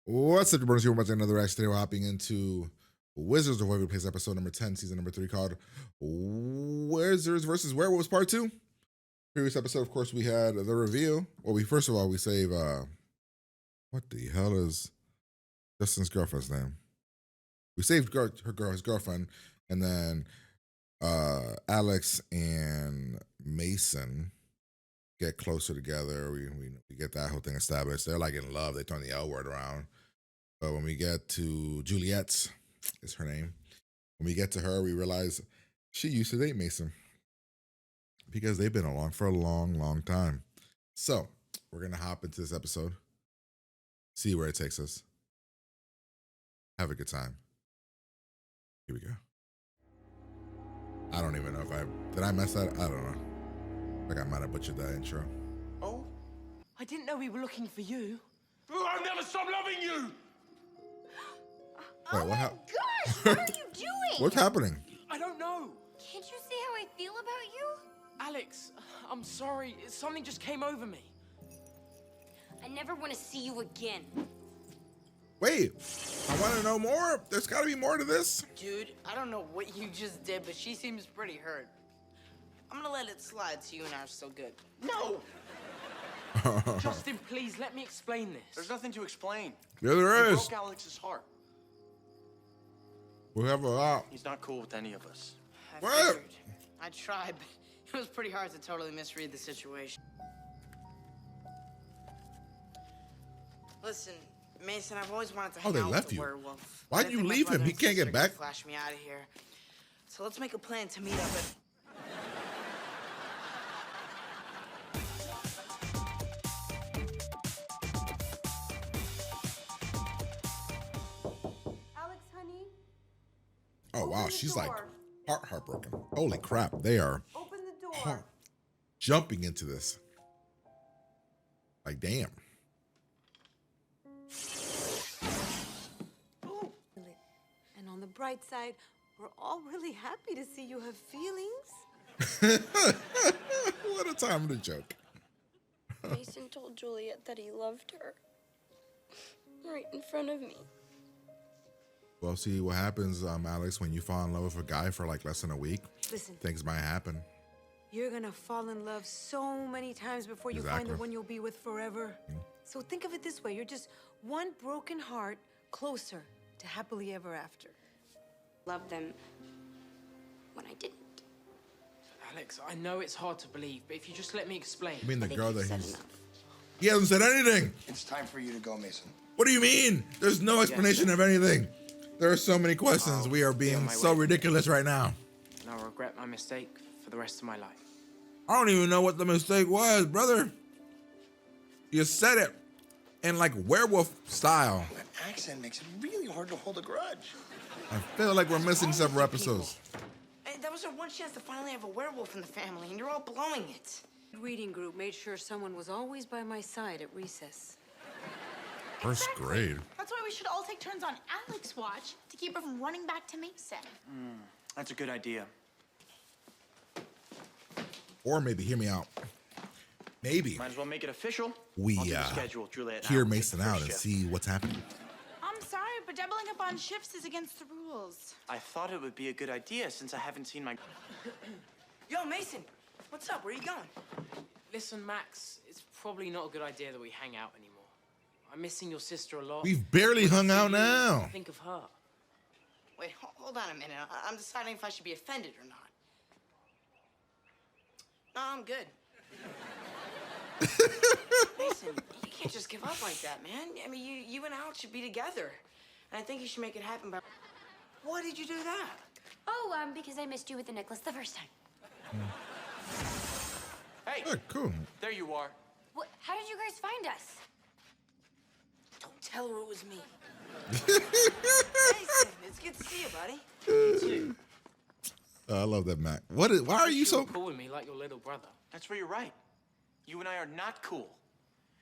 What's up, Burners? Here with another X. Today we're hopping into Wizards of Waverly Place episode number 10, season number 3, called Wizards versus Werewolves Part 2. Previous episode, of course, we had the reveal. Well, first of all, we save, what the hell is Justin's girlfriend's name? We saved his girlfriend, and then Alex and Mason get closer together. We get that whole thing established. They're like in love. They turn the L word around. But when we get to Juliet, is her name. When we get to her, we realize she used to date Mason because they've been along for a long, long time. So we're going to hop into this episode, see where it takes us. Have a good time. Here we go. I don't even know if did I mess that? I don't know. Like I might have butchered that intro. Oh? I didn't know we were looking for you. I'll never stop loving you! Wait, Oh what my gosh, what are you doing? What's happening? I don't know. Can't you see how I feel about you? Alex, I'm sorry. Something just came over me. I never want to see you again. Wait, I want to know more. There's got to be more to this. Dude, I don't know what you just did, but she seems pretty hurt. I'm gonna let it slide so you and I are still good. No! Justin, please, let me explain this. There's nothing to explain. Yeah, there You is. broke Alex's heart. We have a lot. He's not cool with any of us. I What? figured. I tried, but it was pretty hard to totally misread the situation. Listen, Mason, I've always wanted to hang they out left with the you. werewolf. Why'd I you think my leave him? brother He and can't get sister back. could Flash me out of here. So let's make a plan to meet up at... Alex, honey, Oh wow, Open the she's like door. heartbroken. Holy crap, they are open the door. jumping into this. Like damn. And on the bright side, we're all really happy to see you have feelings. What a time to joke. Mason told Juliet that he loved her. Right in front of me. Well, see what happens, Alex, when you fall in love with a guy for like less than a week. Listen, Things might happen. you're gonna fall in love so many times before you find Exactly. the one you'll be with forever. So think of it this way, you're just one broken heart closer to happily ever after. Loved them when I didn't. Alex, I know it's hard to believe, but if you just let me explain. I mean the I think girl you've that said he's enough. he hasn't said anything. It's time for you to go, Mason. What do you mean? There's no explanation of anything. There are so many questions. We are being my so way. ridiculous right now. And I'll regret my mistake for the rest of my life. I don't even know what the mistake was, brother. You said it in like werewolf style. That accent makes it really hard to hold a grudge. I feel like we're missing several episodes. Hey, that was our one chance to finally have a werewolf in the family, and you're all blowing it. Reading group made sure someone was always by my side at recess. First grade. That's why we should all take turns on Alex's watch to keep her from running back to Mason. That's a good idea. Or maybe, hear me out. Maybe Might as well make it official. we I'll do the schedule, Juliet. and I hear will take Mason the out first and shift. see what's happening. I'm sorry, but doubling up on shifts is against the rules. I thought it would be a good idea since I haven't seen my... Yo, Mason, what's up? Where are you going? Listen, Max, it's probably not a good idea that we hang out anymore. I'm missing your sister a lot. We've barely hung out You, now. Think of her. Wait, hold on a minute. I'm deciding if I should be offended or not. No, I'm good. Mason, you can't just give up like that, man. I mean, you and Alex should be together. And I think you should make it happen by... Why did you do that? Oh, because I missed you with the necklace the first time. Hey, Yeah, cool. there you are. What? How did you guys find us? Don't tell her it was me. Mason, it's good to see you, buddy. I love that, Mac. Why are you so... You're cool with me like your little brother. That's where you're right. You and I are not cool.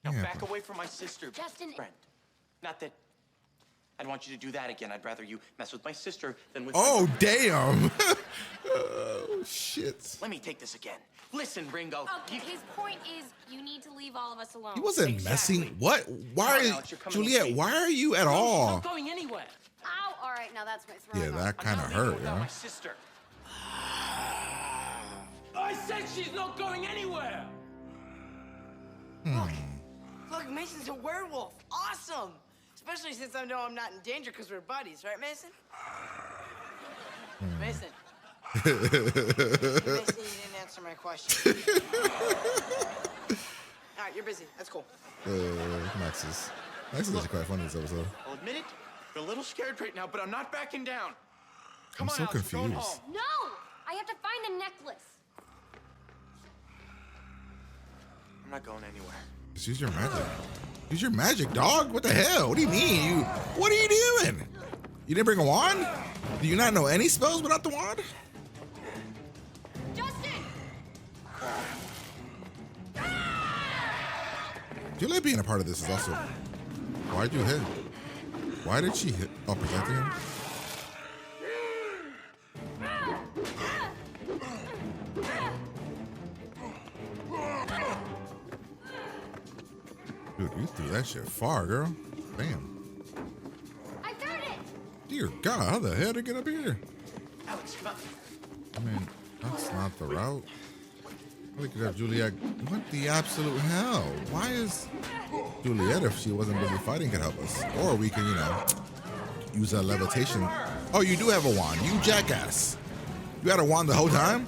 Now Yeah, back but- away from my sister. Justin- Friend. Not that I'd want you to do that again. I'd rather you mess with my sister than with Oh, damn. Oh, shit. Let me take this again. Listen, Ringo. Okay, his point is you need to leave all of us alone. He wasn't Exactly. messing. What? Why? Come on, Alex, you're coming with Juliet, me. why are you at She's all? not going anywhere. Ow! All right, now that's my throat. Yeah, that I'm kind of not leaving hurt, without yeah. my sister. I said she's not going anywhere. Look, Mason's a werewolf. Awesome. Especially since I know I'm not in danger because we're buddies, right, Mason? Mason. Mason, you didn't answer my question. All right, you're busy. That's cool. Max is actually quite funny this episode. I'll admit it. I'm a little scared right now, but I'm not backing down. Come I'm on, so Alex, we're going confused. home. No! I have to find the necklace. I'm not going anywhere. Just use your magic. Use your magic, dog. What the hell? What do you mean? What are you doing? You didn't bring a wand? Do you not know any spells without the wand? Justin! Juliet being a part of this is also. Why'd you hit? Why did she hit? Oh, protecting him? Dude, you threw that shit far, girl. Damn. I found it! Dear God, how the hell did it get up here? Alex, come on. I mean, that's not the route. We could have Juliet. What the absolute hell? Why is Juliet, if she wasn't busy fighting, could help us? Or we can, use a levitation. Oh, you do have a wand. You jackass. You had a wand the whole time?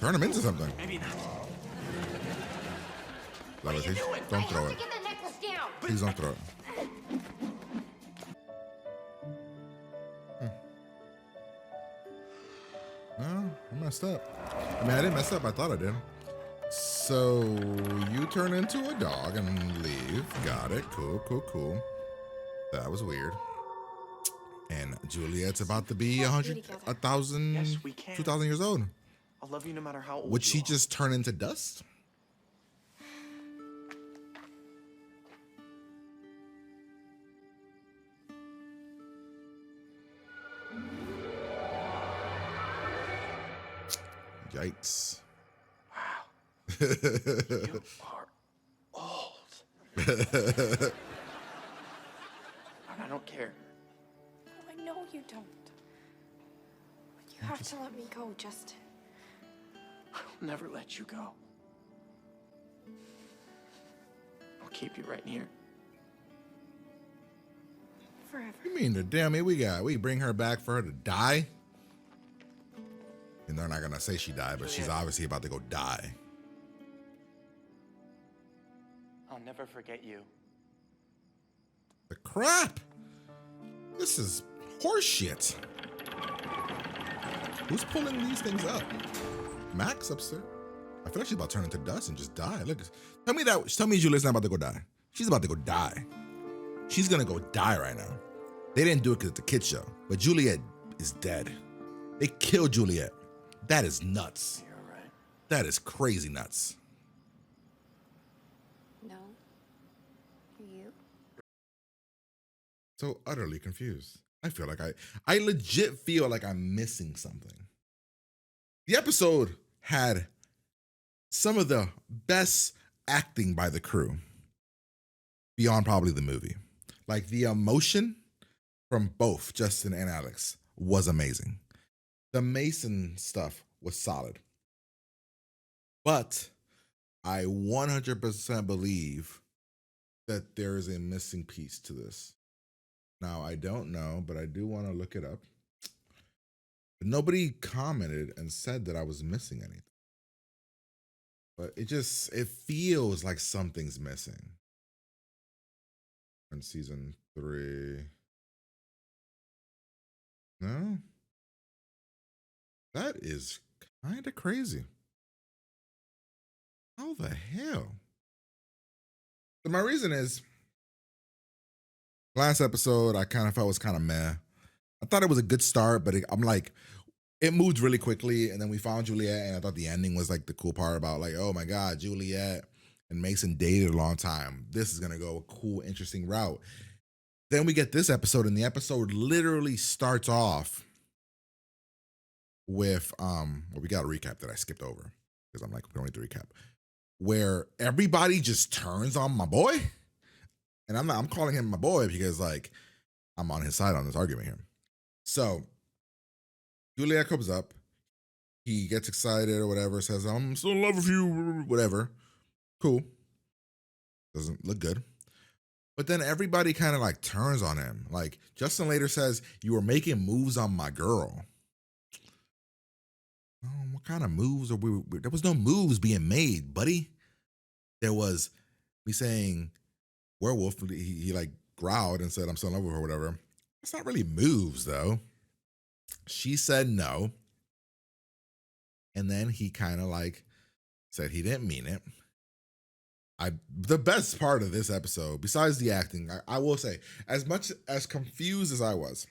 Turn him into something. Maybe not. Levitation. I Don't throw have it. to get the necklace down. Please don't throw it. No, I messed up. I mean, I didn't mess up. I thought I did. So you turn into a dog and leave. Got it. Cool, cool, cool. That was weird. And Juliet's about to be 100, 1,000, Yes, we can. 2,000 years old. I'll love you no matter how old Would you she are. just turn into dust? Yikes. You are old. And I don't care. I know you don't. But you have to let me go, Justin. I'll never let you go. I'll keep you right here. Forever. You mean the damn it we bring her back for her to die? And they're not gonna say she died, but she's obviously about to go die. I'll never forget you. The crap! This is horseshit. Who's pulling these things up? Max upstairs. I feel like she's about to turn into dust and just die. Look, tell me Juliet's not about to go die. She's about to go die. She's gonna go die right now. They didn't do it because it's a kid show, but Juliet is dead. They killed Juliet. That is nuts. You're right. That is crazy nuts. No. You? So utterly confused. I feel like I legit feel like I'm missing something. The episode had some of the best acting by the crew beyond probably the movie. Like the emotion from both Justin and Alex was amazing. The Mason stuff was solid. But I 100% believe that there is a missing piece to this. Now, I don't know, but I do want to look it up. But nobody commented and said that I was missing anything. But it feels like something's missing. In season 3. No? That is kind of crazy. How the hell? So my reason is, last episode, I kind of felt was kind of meh. I thought it was a good start, but I'm like, it moved really quickly, and then we found Juliet, and I thought the ending was like the cool part about like, oh my God, Juliet and Mason dated a long time. This is gonna go a cool, interesting route. Then we get this episode, and the episode literally starts off with well, we got a recap that I skipped over because I'm like, we don't need to recap. Where everybody just turns on my boy. And I'm calling him my boy because like I'm on his side on this argument here. So Juliet comes up, he gets excited or whatever, says, I'm still in love with you, whatever. Cool. Doesn't look good. But then everybody kind of like turns on him. Like Justin later says, you were making moves on my girl. What kind of moves are we? There was no moves being made, buddy. There was me saying werewolf. He like growled and said, I'm still in love with her, whatever. It's not really moves though. She said no. And then he kind of like said he didn't mean it. The best part of this episode, besides the acting, I will say, as much as confused as I was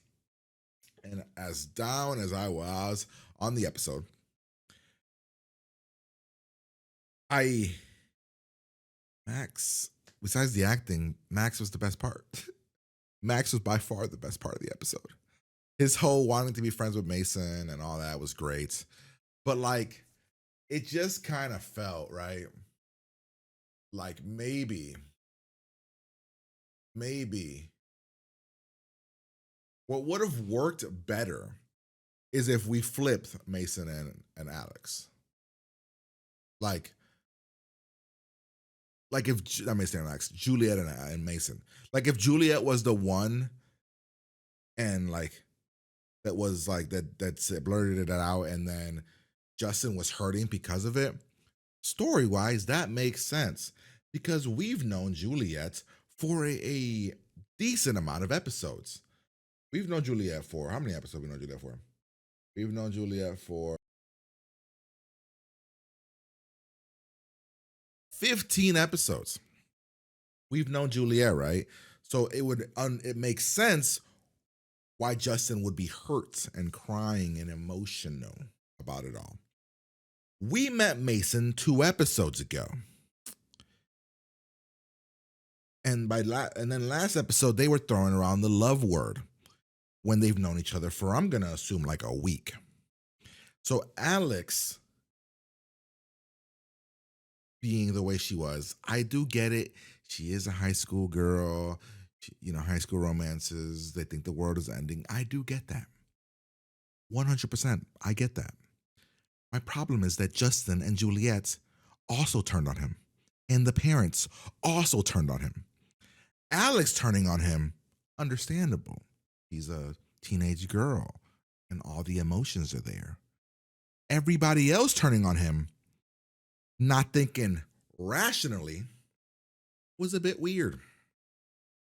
and as down as I was on the episode, Max, besides the acting, Max was the best part. Max was by far the best part of the episode. His whole wanting to be friends with Mason and all that was great. But like, it just kind of felt, right? Like maybe what would have worked better is if we flipped Mason and Alex. Like if, I mean, Alex, Juliet and Mason. Like if Juliet was the one and like, that was like, that blurted it out and then Justin was hurting because of it. Story-wise, that makes sense because we've known Juliet for a decent amount of episodes. We've known Juliet for, how many episodes have we known Juliet for? We've known Juliet for 15 episodes. We've known Juliet, right? So it makes sense why Justin would be hurt and crying and emotional about it all. We met Mason 2 episodes ago. And then last episode, they were throwing around the love word when they've known each other for, I'm going to assume, like a week. So Alex, being the way she was, I do get it. She is a high school girl. High school romances. They think the world is ending. I do get that. 100%. I get that. My problem is that Justin and Juliet also turned on him. And the parents also turned on him. Alex turning on him, understandable. He's a teenage girl and all the emotions are there. Everybody else turning on him, not thinking rationally, was a bit weird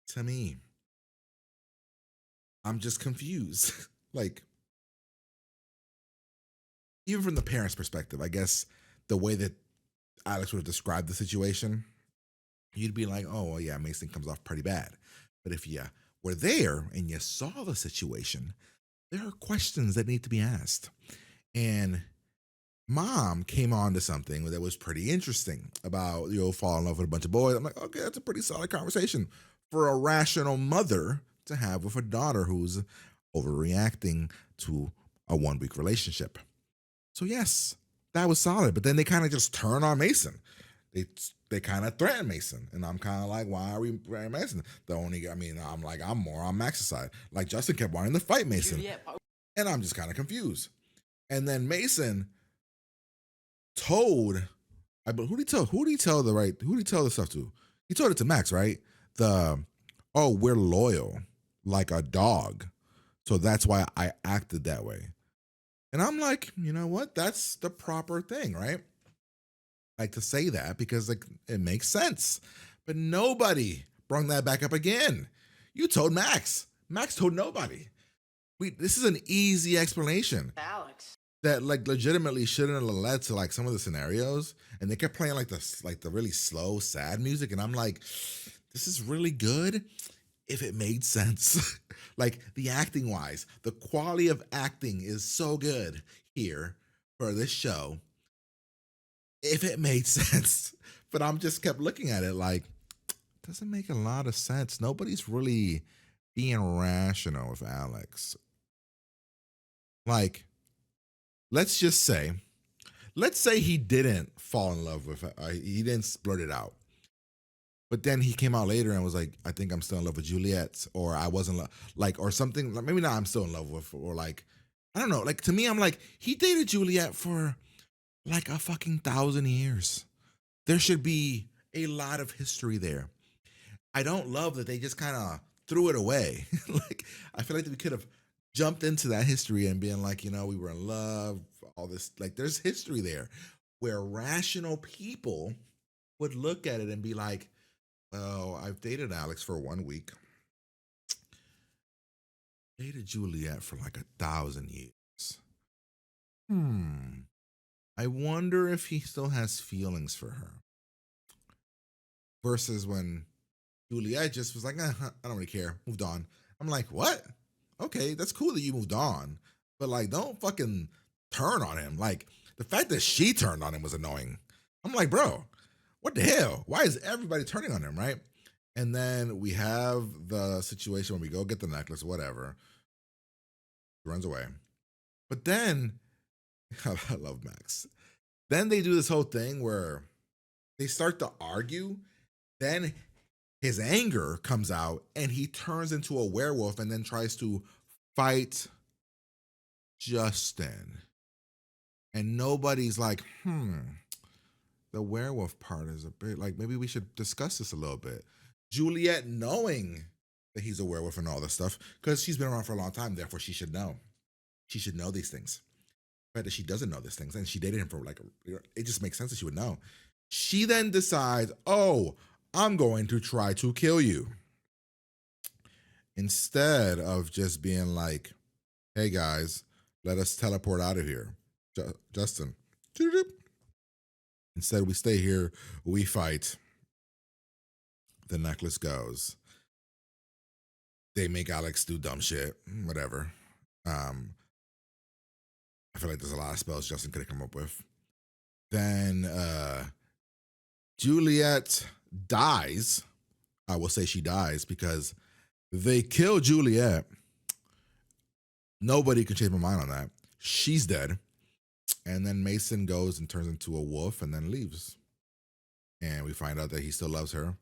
to me. I'm just confused. Like, even from the parents' perspective, I guess the way that Alex would have described the situation, you'd be like, oh, well, yeah, Mason comes off pretty bad. But if you were there and you saw the situation, there are questions that need to be asked. And Mom came on to something that was pretty interesting about, falling in love with a bunch of boys. I'm like, okay, that's a pretty solid conversation for a rational mother to have with a daughter who's overreacting to a 1-week relationship. So yes, that was solid. But then they kind of just turn on Mason. They kind of threaten Mason. And I'm kind of like, why are we threatening Mason? I'm more on Max's side. Like Justin kept wanting to fight Mason. And I'm just kind of confused. And then Mason told, who did he tell the stuff to? He told it to Max, right? We're loyal like a dog. So that's why I acted that way. And I'm like, you know what? That's the proper thing, right? Like to say that because like it makes sense. But nobody brought that back up again. You told Max. Max told nobody. This is an easy explanation. Alex. That like legitimately shouldn't have led to like some of the scenarios. And they kept playing like the really slow, sad music. And I'm like, this is really good if it made sense. Like the acting wise, the quality of acting is so good here for this show. If it made sense, But I'm just kept looking at it like, doesn't make a lot of sense. Nobody's really being rational with Alex. Like, let's say he didn't fall in love with her. He didn't blurt it out. But then he came out later and was like, I think I'm still in love with Juliet, or I wasn't like, or something. Like, maybe not I'm still in love with, or like, I don't know. Like, to me, I'm like, he dated Juliet for like a fucking 1,000 years. There should be a lot of history there. I don't love that they just kind of threw it away. Like, I feel like we could have jumped into that history and being like, you know, we were in love, all this. Like, there's history there where rational people would look at it and be like, oh, I've dated Alex for 1 week. Dated Juliet for like 1,000 years. I wonder if he still has feelings for her. Versus when Juliet just was like, I don't really care, moved on. I'm like, what? Okay, that's cool that you moved on. But like, don't fucking turn on him. Like, the fact that she turned on him was annoying. I'm like, bro, what the hell? Why is everybody turning on him, right? And then we have the situation when we go get the necklace, whatever. He runs away. But then, I love Max. Then they do this whole thing where they start to argue. Then his anger comes out and he turns into a werewolf and then tries to fight Justin. And nobody's like, the werewolf part is a bit like, maybe we should discuss this a little bit. Juliet knowing that he's a werewolf and all this stuff, because she's been around for a long time, therefore she should know. She should know these things. The fact that she doesn't know these things, and she dated him for like, it just makes sense that she would know. She then decides, oh, I'm going to try to kill you. Instead of just being like, hey guys, let us teleport out of here. Justin. Instead, we stay here, we fight. The necklace goes. They make Alex do dumb shit, whatever. I feel like there's a lot of spells Justin could have come up with. Then Juliet dies. I will say she dies because they kill Juliet. Nobody can change my mind on that. She's dead. And then Mason goes and turns into a wolf and then leaves. And we find out that he still loves her.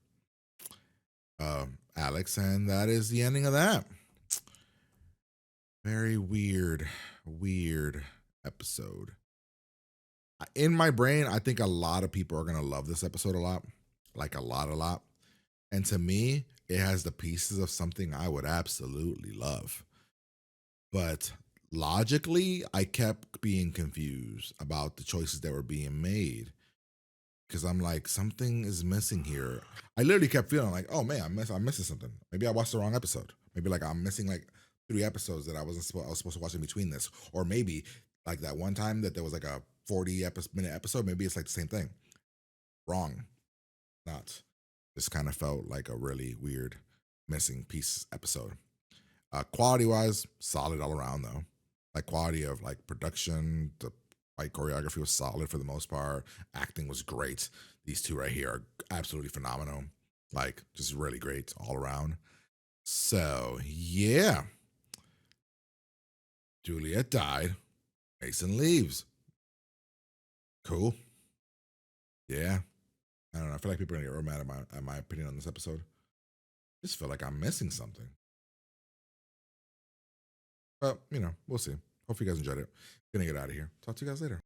Alex, and that is the ending of that. Very weird episode. In my brain, I think a lot of people are going to love this episode a lot. Like a lot. And to me, it has the pieces of something I would absolutely love. But logically, I kept being confused about the choices that were being made. Because I'm like, something is missing here. I literally kept feeling like, oh man, I'm missing something. Maybe I watched the wrong episode. Maybe like I'm missing like 3 episodes that I was supposed to watch in between this. Or maybe like that one time that there was like a 40-minute episode. Maybe it's like the same thing. Wrong. Not. Just kind of felt like a really weird missing piece episode. Quality wise, solid all around though. Like quality of like production, the fight choreography was solid for the most part. Acting was great. These two right here are absolutely phenomenal. Like just really great all around. So yeah. Juliet died. Mason leaves. Cool. Yeah. I don't know. I feel like people are gonna get real mad at my opinion on this episode. I just feel like I'm missing something. But, you know, we'll see. Hope you guys enjoyed it. Gonna get out of here. Talk to you guys later.